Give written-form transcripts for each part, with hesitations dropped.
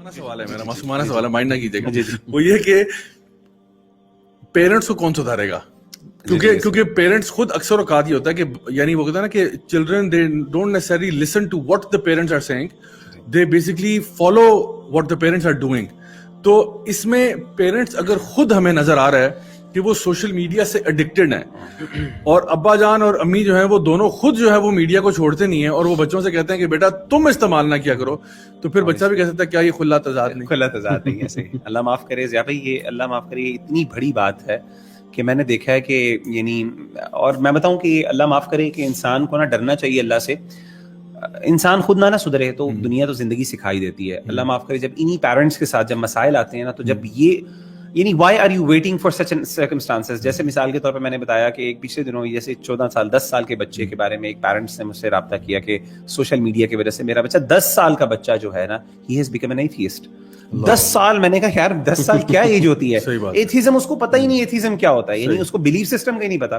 سوال ہے میرا, معصومانہ سوال ہے, مائنڈ نہ کیجیے گا. وہ یہ کہ پیرنٹس کو کون سدھارے گا, کیونکہ پیرنٹس خود اکثر اوقات یہ ہوتا ہے کہ یعنی وہ کہتا ہے نا کہ children they don't necessarily listen to what the parents are saying, they basically follow what the parents are doing. تو اس میں پیرنٹس اگر خود ہمیں نظر آ رہا ہے کہ وہ سوشل میڈیا سے ایڈکٹڈ ہیں, اور ابا جان اور امی جو ہیں وہ دونوں خود جو ہے وہ میڈیا کو چھوڑتے نہیں ہیں, اور وہ بچوں سے کہتے ہیں کہ بیٹا تم استعمال نہ کیا کرو, تو پھر بچہ بھی کہہ سکتا ہے کیا یہ کھلا تضاد نہیں ہے. صحیح, اللہ معاف کرے ضیاء بھائی, یہ اللہ معاف کرے یہ اتنی بڑی بات ہے کہ میں نے دیکھا ہے کہ یعنی, اور میں بتاؤں کہ اللہ معاف کرے کہ انسان کو نہ ڈرنا چاہیے اللہ سے. انسان خود نہ سدھرے تو دنیا تو زندگی سکھائی دیتی ہے. اللہ معاف کرے جب انہی پیرنٹس کے ساتھ جب مسائل آتے ہیں نا, تو جب یہ یعنی why are you waiting for such circumstances. جیسے مثال کے طور پہ میں نے بتایا کہ ایک پچھلے دنوں جیسے 14 سال 10 سال کے بچے کے بارے میں ایک پیرنٹس نے مجھ سے رابطہ کیا کہ سوشل میڈیا کی وجہ سے میرا بچہ 10 سال کا بچہ جو ہے نا, he has become an atheist. 10 سال. میں نے کہا یار 10 سال کیا ایج ہوتی ہے, ایتھیزم اس کو پتہ ہی نہیں ایتھیزم کیا ہوتا ہے, یعنی اس کو بلیف سسٹم کا ہی نہیں پتا.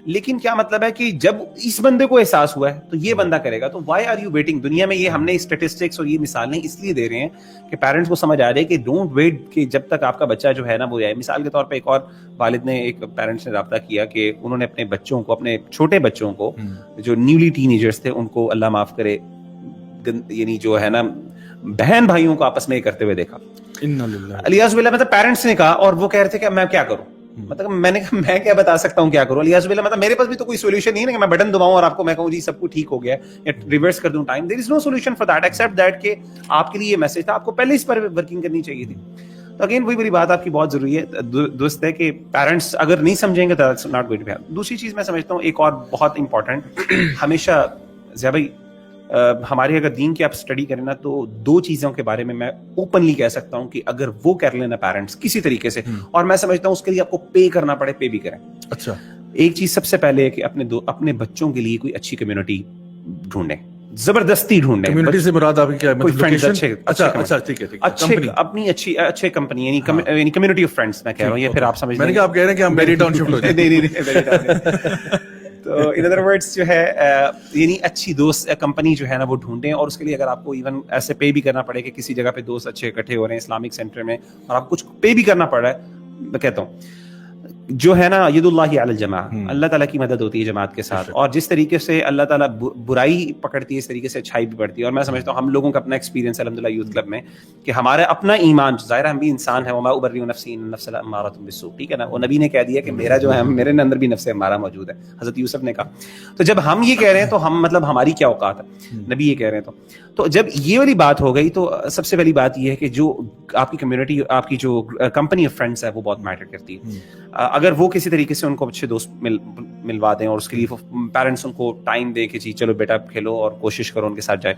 لیکن کیا مطلب ہے کہ جب اس بندے کو احساس ہوا ہے تو یہ بندہ کرے گا. تو وائی آر یو ویٹنگ. دنیا میں یہ ہم نے اسٹیٹسٹکس اور یہ مثالیں اس لیے دے رہے ہیں کہ پیرنٹس کو سمجھ آ رہے کہ ڈونٹ ویٹ کہ جب تک آپ کا بچہ جو ہے نا وہ آئے. مثال کے طور پہ ایک اور والد نے, ایک پیرنٹس نے رابطہ کیا کہ انہوں نے اپنے بچوں کو, اپنے چھوٹے بچوں کو جو نیولی ٹین ایجرز تھے ان کو اللہ معاف کرے یعنی جو ہے نا بہن بھائیوں کو آپس میں کرتے ہوئے دیکھا. الیاذ باللہ, مطلب پیرنٹس نے کہا, اور وہ کہہ رہے تھے کہ میں کیا کروں, مطلب میں نے کہا میں کیا بتا سکتا ہوں کیا کروں. الیاذ باللہ, مطلب میرے پاس بھی تو کوئی سولوشن نہیں ہے کہ میں بٹن دباؤں اور آپ کو میں کہوں جی سب کچھ ٹھیک ہو گیا یا ریورس کر دوں time. There is no solution for that except that کہ آپ کے لیے یہ میسج تھا, آپ کو پہلے اس پر ورکنگ کرنی چاہیے تھی. تو اگین وہی بڑی بات آپ کی بہت ضروری ہے دوست ہے کہ پیرنٹس اگر نہیں سمجھیں گے تو ناٹ گوئنگ ٹو ہیلپ. دوسری چیز میں سمجھتا ہوں ایک اور بہت امپورٹنٹ, ہمیشہ ضیاء بھائی ہمارے اگر دین کی آپ اسٹڈی کریں نا تو 2 چیزوں کے بارے میں اوپنلی کہہ سکتا ہوں کہ اگر وہ کر لینا پیرنٹس کسی طریقے سے, اور میں سمجھتا ہوں اس کے لیے آپ کو پے کرنا پڑے, پے بھی کریں. اچھا, ایک چیز سب سے پہلے ہے کہ اپنے بچوں کے لیے کوئی اچھی کمیونٹی ڈھونڈیں, زبردستی ڈھونڈیں. کمیونٹی سے مراد آپ کی کیا ہے, کوئی فرینڈز اچھے, اچھا ٹھیک ہے, اچھے اپنی اچھے کمپنی یعنی کمیونٹی آف فرینڈز میں کہہ رہا ہوں. یہ پھر آپ سمجھ میں نے کہا آپ کہہ رہے ہیں کہ ہم میری ٹاؤن شفٹ ہو جائیں. نہیں. تو ان ادر ورڈس جو ہے یعنی اچھی دوست کمپنی جو ہے نا وہ ڈھونڈیں, اور اس کے لیے اگر آپ کو ایون ایسے پے بھی کرنا پڑے کہ کسی جگہ پہ دوست اچھے اکٹھے ہو رہے ہیں اسلامک سینٹر میں, اور آپ کچھ پے بھی کرنا پڑ رہا ہے, میں کہتا ہوں جو ہے نا ید اللہ علی الجماع, اللہ تعالیٰ کی مدد ہوتی ہے جماعت کے ساتھ. اور جس طریقے سے اللہ تعالیٰ برائی پکڑتی ہے اس طریقے سے اچھائی بھی پڑتی ہے. اور میں سمجھتا ہوں ہم لوگوں کا اپنا ایکسپیرینس الحمدللہ یوتھ کلب میں کہ ہمارا اپنا ایمان, ظاہر ہم بھی انسان ہیں, وما ابرئ نفسی ان النفس لامارۃ بالسوء, ٹھیک ہے نا, وہ نبی نے کہہ دیا کہ میرا جو ہے میرے اندر بھی نفس امارہ موجود ہے, حضرت یوسف نے کہا. تو جب ہم یہ کہہ رہے ہیں تو ہم مطلب ہماری کیا اوقات ہے, نبی یہ کہہ رہے ہیں. تو جب یہ والی بات ہو گئی تو سب سے پہلی بات یہ ہے کہ جو آپ کی کمیونٹی, آپ کی جو کمپنی آف فرینڈس ہے وہ بہت میٹر کرتی ہے. اگر وہ کسی طریقے سے ان کو اچھے دوست ملوا دیں, اور اس کے لیے پیرنٹس ان کو ٹائم دے کہ جی چلو بیٹا کھیلو اور کوشش کرو ان کے ساتھ جائے.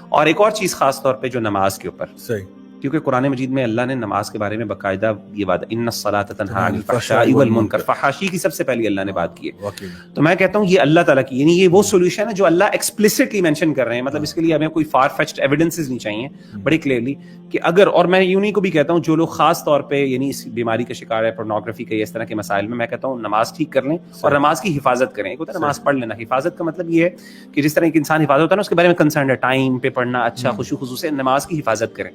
اور ایک اور چیز خاص طور پہ جو نماز کے اوپر, صحیح, کیونکہ قرآن مجید میں اللہ نے نماز کے بارے میں باقاعدہ یہ بات, ان الصلاۃ تنہی عن الفحشاء والمنکر, فحاشی کی سب سے پہلی اللہ نے بات کی ہے. تو میں کہتا ہوں یہ اللہ تعالیٰ کی یعنی یہ وہ سولوشن ہے جو اللہ ایکسپلسٹلی مینشن کر رہے ہیں. مطلب اس کے لیے ہمیں کوئی فار فیچڈ ایویڈنسز نہیں چاہیے, بڑی کلیئرلی کہ اگر, اور میں یوں کو بھی کہتا ہوں جو لوگ خاص طور پہ یعنی اس بیماری کا شکار ہے, پورنوگرافی کا, اس طرح کے مسائل میں کہتا ہوں نماز ٹھیک کر لیں اور نماز کی حفاظت کریں. ایک ہوتا ہے نماز پڑھ لینا, حفاظت کا مطلب یہ ہے کہ جس طرح ایک انسان حفاظت ہوتا ہے نا اس کے بارے میں کنسرن ہے, ٹائم پہ پڑھنا, اچھا خشوع خضوع سے نماز کی حفاظت کریں.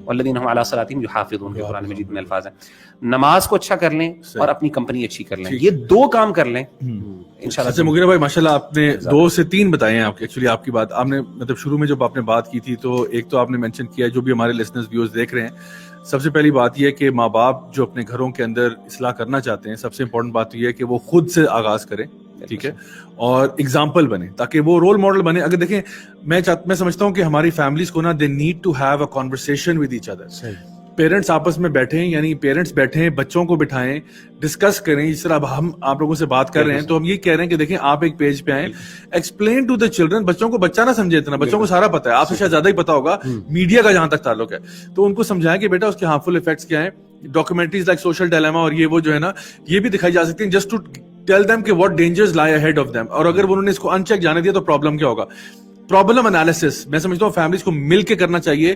والذین هم علی صلاتہم یحافظون کے قرآن مجید میں الفاظ ہیں. نماز کو اچھا کر لیں اور اپنی کمپنی اچھی کر لیں, یہ 2 کام کر لیں انشاءاللہ. اچھا مغیرہ بھائی ماشاءاللہ آپ نے 2 سے 3 بتائے ہیں. آپ ایکچولی آپ کی بات آپ نے مطلب شروع میں جب آپ نے بات کی تھی تو ایک تو آپ نے مینشن کیا, جو بھی ہمارے لسنرز ویورز دیکھ رہے ہیں, سب سے پہلی بات یہ ہے کہ ماں باپ جو اپنے گھروں کے اندر اصلاح کرنا چاہتے ہیں, سب سے امپورٹنٹ بات یہ ہے کہ وہ خود سے آغاز کریں, ٹھیک ہے, اور اگزامپل بنے تاکہ وہ رول ماڈل بنے. اگر دیکھیں میں سمجھتا ہوں کہ ہماری فیملیز کو نا they need to have a conversation with each other. Parents آپس میں بیٹھیں, یعنی پیرنٹس بیٹھیں, بچوں کو بٹھائیں, ڈسکس کریں. جس طرح اب ہم آپ لوگوں سے بات کر رہے ہیں تو ہم یہ کہہ رہے ہیں کہ دیکھیں آپ ایک پیج پہ آئیں, ایکسپلین ٹو دا چلڈرن. بچوں کو بچہ نہ سمجھے اتنا, بچوں کو سارا پتا ہے, آپ سے شاید زیادہ ہی پتا ہوگا میڈیا کا جہاں تک تعلق ہے. تو ان کو سمجھائیں کہ بیٹا اس کے ہارمفل افیکٹس کیا ہیں. ڈاکومنٹریز لائک سوشل ڈائلیما اور یہ وہ جو ہے نا یہ بھی دکھائی جا سکتی ہیں, جسٹ ٹو ٹیل دیم کہ واٹ ڈینجرز لائی اہیڈ آف دیم. اور اگر انہوں نے اس کو ان چیک جانے دیا تو پرابلم کیا ہوگا. پرابلم انالیسس میں سمجھتا ہوں فیملیز کو مل کے کرنا چاہیے.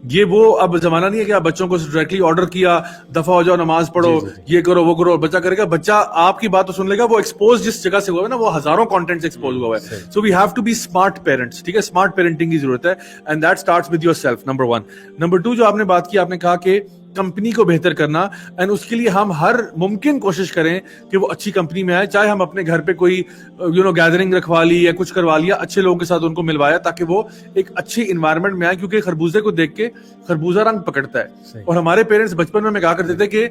یہ وہ اب زمانہ نہیں ہے کہ آپ بچوں کو ڈائریکٹلی آرڈر کیا دفعہ ہو جاؤ نماز پڑھو یہ کرو وہ کرو, بچہ کرے گا, بچہ آپ کی بات تو سن لے گا, وہ ایکسپوز جس جگہ سے ہوا ہے نا وہ ہزاروں کانٹینٹ سے ایکسپوز ہوا ہے. So we have to be smart parents, ٹھیک ہے, اسمارٹ پیرنٹنگ کی ضرورت ہے, and that starts with yourself, number 1. Number 2 جو آپ نے بات کی, آپ نے کہا کہ کمپنی کو بہتر کرنا, اینڈ اس کے لیے ہم ہر ممکن کوشش کریں کہ وہ اچھی کمپنی میں آئے, چاہے ہم اپنے گھر پہ کوئی گیدرنگ رکھوا لی یا کچھ کروا لیا, اچھے لوگوں کے ساتھ ان کو ملوایا تاکہ وہ ایک اچھی انوائرمنٹ میں آئے, کیونکہ خربوزے کو دیکھ کے خربوزہ رنگ پکڑتا ہے. اور ہمارے پیرنٹس بچپن میں کہا کرتے تھے کہ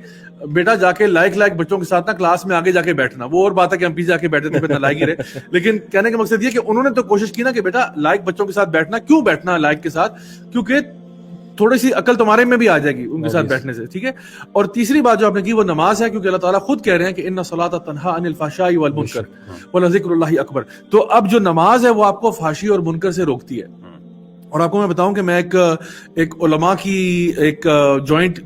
بیٹا جا کے لائک بچوں کے ساتھ نا کلاس میں آگے جا کے بیٹھنا, وہ اور بات ہے کہ ہم پیچھے جا کے بیٹھے تھے پھر نالائق ہی رہے, لیکن کہنے کا مقصد یہ کہ انہوں نے تو کوشش کی نا کہ بیٹا لائک بچوں کے ساتھ بیٹھنا, کیوں بیٹھنا لائک کے ساتھ, کیونکہ تھوڑی سی عقل تمہارے میں بھی آ جائے گی ان کے ساتھ بیٹھنے سے, ٹھیک ہے. اور تیسری بات جو آپ نے کی وہ نماز ہے, کیونکہ اللہ تعالیٰ خود کہہ رہے ہیں کہ ان الصلاۃ تنہی عن الفحشاء والمنکر ولذکر اللہ اکبر. تو اب جو نماز ہے وہ آپ کو فحشی اور منکر سے روکتی ہے. اور آپ کو میں بتاؤں کہ میں ایک علماء کی ایک جوائنٹ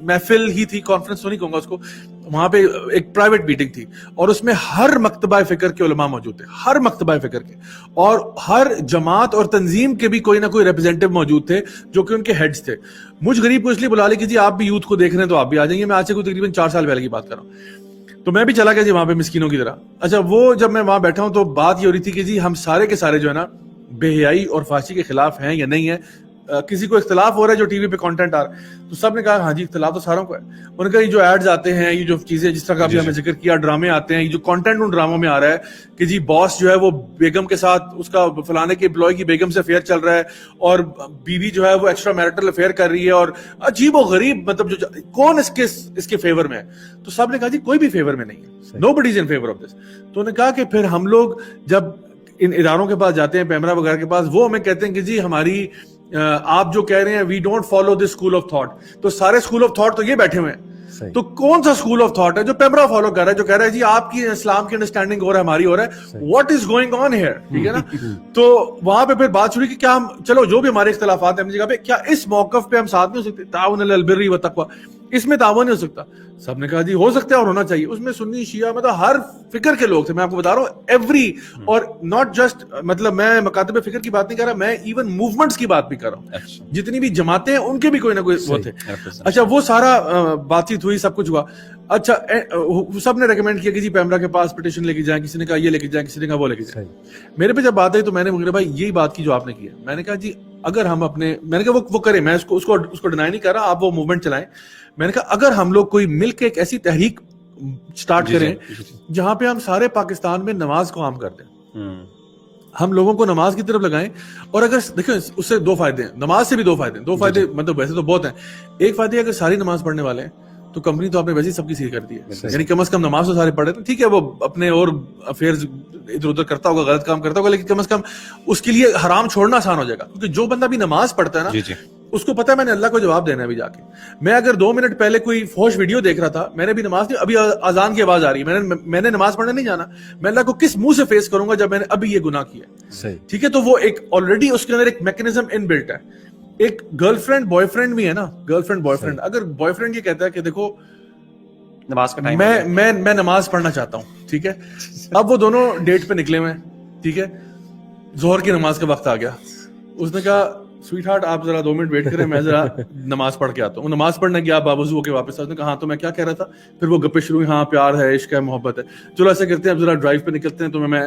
محفل ہی تھی, کانفرنس تو نہیں کہوں گا اس کو, وہاں پہ ایک پرائیویٹ میٹنگ تھی, اور اس میں ہر مکتبہ فکر کے علماء موجود تھے, ہر مکتبہ فکر کے, اور ہر جماعت اور تنظیم کے بھی کوئی نہ کوئی ریپرزینٹیو موجود تھے جو کہ ان کے ہیڈز تھے. مجھ غریب کو اس لیے بلا لی کہ جی آپ بھی یوتھ کو دیکھ رہے ہیں تو آپ بھی آ جائیے. میں آج سے کوئی تقریباً 4 سال پہلے کی بات کر رہا ہوں, تو میں بھی چلا گیا جی وہاں پہ مسکینوں کی طرح. اچھا وہ جب میں وہاں بیٹھا ہوں تو بات یہ ہو رہی تھی کہ جی ہم سارے کے سارے جو ہے نا بے حیائی اور فحشی کے خلاف ہیں یا نہیں ہے. کسی کو اختلاف ہو رہا ہے جو ٹی وی پہ کانٹینٹ آ رہا ہے, تو سب نے کہا ہاں جی اختلاف تو ساروں کو ہے. انہوں نے کہا یہ جو ایڈز آتے ہیں, یہ جو چیزیں جس طرح کا ابھی ہم نے ذکر کیا, ڈرامے آتے ہیں, یہ جو کانٹینٹ ان ڈراموں میں آ رہا ہے کہ جی باس جو ہے وہ بیگم کے ساتھ اس کا فلانے کے امپلائی کی بیگم سے افیئر چل رہا ہے, اور بیوی جو ہے وہ ایکسٹرا میرٹل افیئر کر رہی ہے, اور عجیب و غریب مطلب جو کون اس کے فیور میں ہے. تو سب نے کہا جی کوئی بھی فیور میں نہیں ہے, نو بڈی از ان فیور آف دس. تو انہوں نے کہا کہ پھر ہم لوگ جب ان اداروں کے پاس جاتے ہیں, پیمرا وغیرہ کے پاس, وہ ہمیں کہتے ہیں کہ جی ہماری آپ جو کہہ رہے ہیں we don't follow this school of thought, تو سارے اسکول آف تھاٹ تو یہ بیٹھے ہوئے ہیں. تو کون سا اسکول آف تھاٹ ہے جو پیمرا فالو کر رہا ہے, جو کہہ رہا ہے جی آپ کی اسلام کی انڈرسٹینڈنگ ہو رہا ہے, ہماری ہو رہا ہے, what is going on here, ٹھیک ہے نا. تو وہاں پہ پھر بات شروع کی, کیا ہم چلو جو بھی ہمارے اختلافات ہیں ہم جگہ پہ, کیا اس موقف پہ ہم ساتھ نہیں ہو سکتے, تعاون علی البر والتقوی, اس میں تعاون نہیں ہو سکتا. سب نے کہا جی ہو سکتا ہے اور ہونا چاہیے. اس میں سنی شیعہ مطلب ہر فکر کے لوگ تھے, میں آپ کو بتا رہا ہوں ایوری, اور ناٹ جسٹ مطلب میں مکاتب فکر کی بات نہیں کر رہا, میں ایون موومنٹس کی بات بھی کر رہا ہوں, جتنی بھی جماعتیں ہیں ان کے بھی کوئی نہ کوئی وہ تھے. اچھا وہ سارا بات چیت ہوئی, سب کچھ ہوا. اچھا سب نے ریکمینڈ کیا کہ جی پیمرا کے پاس پٹیشن لے کے جائیں, کسی نے کہا یہ لے کے جائیں, کسی نے کہا وہ لے کے جائیں. میرے پہ جب بات آئی تو میں نے مغرب بھائی یہی بات کی جو آپ نے کی ہے. میں نے کہا جی اگر ہم اپنے, میں نے کہا وہ کریں, میں اس کو ڈینائی نہیں کر رہا, آپ وہ موومنٹ چلائیں. میں نے کہا اگر ہم لوگ کوئی مل کے ایک ایسی تحریک سٹارٹ کریں جہاں پہ ہم سارے پاکستان میں نماز کو عام کر دیں, ہم لوگوں کو نماز کی طرف لگائیں. اور اگر دیکھیں اس سے 2 فائدے ہیں, نماز سے بھی 2 فائدے ہیں, 2 فائدے مطلب ویسے تو بہت ہیں. ایک فائدہ اگر ساری نماز پڑھنے والے ہیں تو کمپنی تو آپ نے ویسے ہی سب کی سیل کر دی ہے, یعنی کم از کم نماز تو سارے پڑھے تھے, ٹھیک ہے وہ اپنے اور افیئرز ادھر ادھر کرتا ہوگا, غلط کام کرتا ہوگا, لیکن کم از کم اس کے لیے حرام چھوڑنا آسان ہو جائے گا. کیونکہ جو بندہ بھی نماز پڑھتا ہے نا اس کو پتا ہے میں نے اللہ کو جواب دینا ہے ابھی جا کے. میں اگر 2 منٹ پہلے کوئی فحش ویڈیو دیکھ رہا تھا, میں نے بھی نماز نہیں, ابھی اذان کی آواز آ رہی ہے, میں نے نماز پڑھنے نہیں جانا, میں اللہ کو کس منہ سے فیس کروں گا جب میں نے ابھی یہ گناہ کیا, ٹھیک ہے. تو وہ ایک آلریڈی اس کے اندر ایک میکینزم ان بلٹ ہے. ایک گرل فرینڈ بوائے فرینڈ بھی ہے نا, گرل فرینڈ بوائے فرینڈ, اگر بوائے فرینڈ یہ کہتا ہے کہ دیکھو نماز کا ٹائم میں نماز پڑھنا چاہتا ہوں, ٹھیک ہے, اب وہ دونوں ڈیٹ پہ نکلے ہوئے ہیں, ٹھیک ہے, ظہر کی نماز کا وقت آ گیا, اس نے کہا سویٹ ہارٹ آپ ذرا 2 منٹ ویٹ کریں, میں ذرا نماز پڑھ کے آتا ہوں. نماز پڑھنے گیا, باوضو ہو کے واپس آتا. کہا ہاں تو میں کیا کہہ رہا تھا, پھر وہ گپے شروع ہوئی, ہاں پیار ہے, عشق ہے, محبت ہے, چلو ایسا کرتے ہیں اب ذرا ڈرائیو پہ نکلتے ہیں, تو میں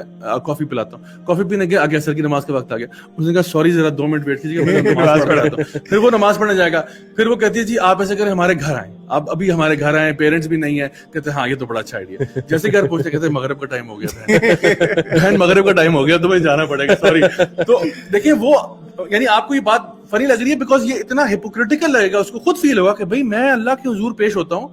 کافی پلاتا ہوں. کافی پینے گیا, آگے عصر کی نماز کا وقت آ گیا. اس نے کہا سوری ذرا 2 منٹ ویٹ کیجیے, میں نماز پڑھ آتا ہوں. پھر وہ نماز پڑھنے جائے گا, پھر وہ کہتی ہے جی آپ ایسا کریں ہمارے گھر آئیں, آپ ابھی ہمارے گھر آئے, پیرنٹس بھی نہیں ہے. کہتے ہیں ہاں یہ تو بڑا اچھا آئیڈیا ہے. جیسے گھر پہنچتے کہتے ہیں مغرب کا ٹائم ہو گیا, بہن مغرب کا ٹائم ہو گیا, تمہیں جانا پڑے گا, سوری. تو دیکھیے وہ یعنی آپ کو یہ بات فنی لگ رہی ہے بیکاز یہ اتنا ہپوکریٹیکل لگے گا, اس کو خود فیل ہوگا کہ بھائی میں اللہ کے حضور پیش ہوتا ہوں,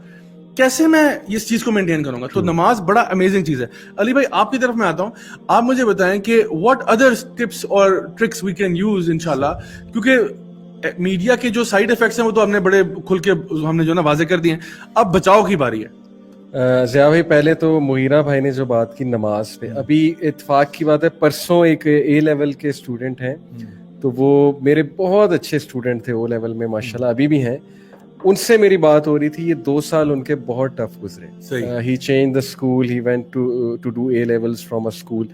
کیسے میں اس چیز کو مینٹین کروں گا. تو نماز بڑا امیزنگ چیز ہے. علی بھائی آپ کی طرف میں آتا ہوں, آپ مجھے بتائیں کہ واٹ ادر ٹپس اور ٹرکس وی کین یوز انشاءاللہ, کیونکہ میڈیا کے جو سائیڈ افیکٹس ہیں وہ تو ہم نے بڑے کھل کے ہم نے جو نا واضح کر دیے ہیں, اب بچاؤ کی باری ہے. ضیاء بھائی پہلے تو مغیرہ بھائی نے جو بات کی نماز پہ, ابھی اتفاق کی بات ہے, پرسوں ایک اے لیول کے اسٹوڈنٹ ہیں, تو وہ میرے بہت اچھے اسٹوڈنٹ تھے او لیول میں ماشاءاللہ, ابھی بھی ہیں. ان سے میری بات ہو رہی تھی, یہ 2 سال ان کے بہت ٹف گزرے. He change the school, he went to do A levels from a school.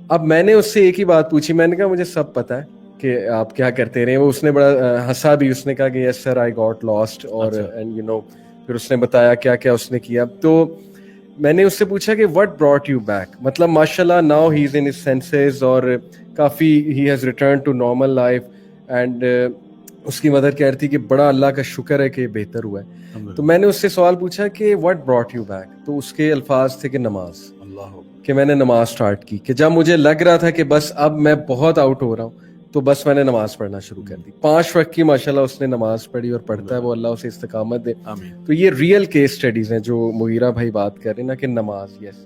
اب میں نے اس سے ایک ہی بات پوچھی, میں نے کہا مجھے سب پتا ہے, کہ آپ کیا کرتے رہے. وہ اس نے بڑا ہنسا بھی, اس نے کہا کہ یس سر آئی گاٹ لاسٹ, اور اینڈ یو نو پھر اس نے بتایا کیا کیا اس نے کیا. تو میں نے اس سے پوچھا کہ وٹ براٹ یو بیک, مطلب ماشاء اللہ now he is in his senses, اور کافی he has return to normal life. And اس کی مدر کہہ رہی تھی کہ بڑا اللہ کا شکر ہے کہ بہتر ہوا ہے. تو میں نے اس سے سوال پوچھا کہ وٹ براٹ یو بیک, تو اس کے الفاظ تھے کہ نماز, کہ میں نے نماز سٹارٹ کی, کہ جب مجھے لگ رہا تھا کہ بس اب میں بہت آؤٹ ہو رہا ہوں تو بس میں نے نماز پڑھنا شروع کر دی. 5 وقت کی ماشاءاللہ اس نے نماز پڑھی اور پڑھتا ہے, وہ اللہ اسے استقامت دے. تو یہ ریئل کیس اسٹڈیز ہیں جو مغیرہ بھائی بات کر رہے ہیں نا, کہ نماز یس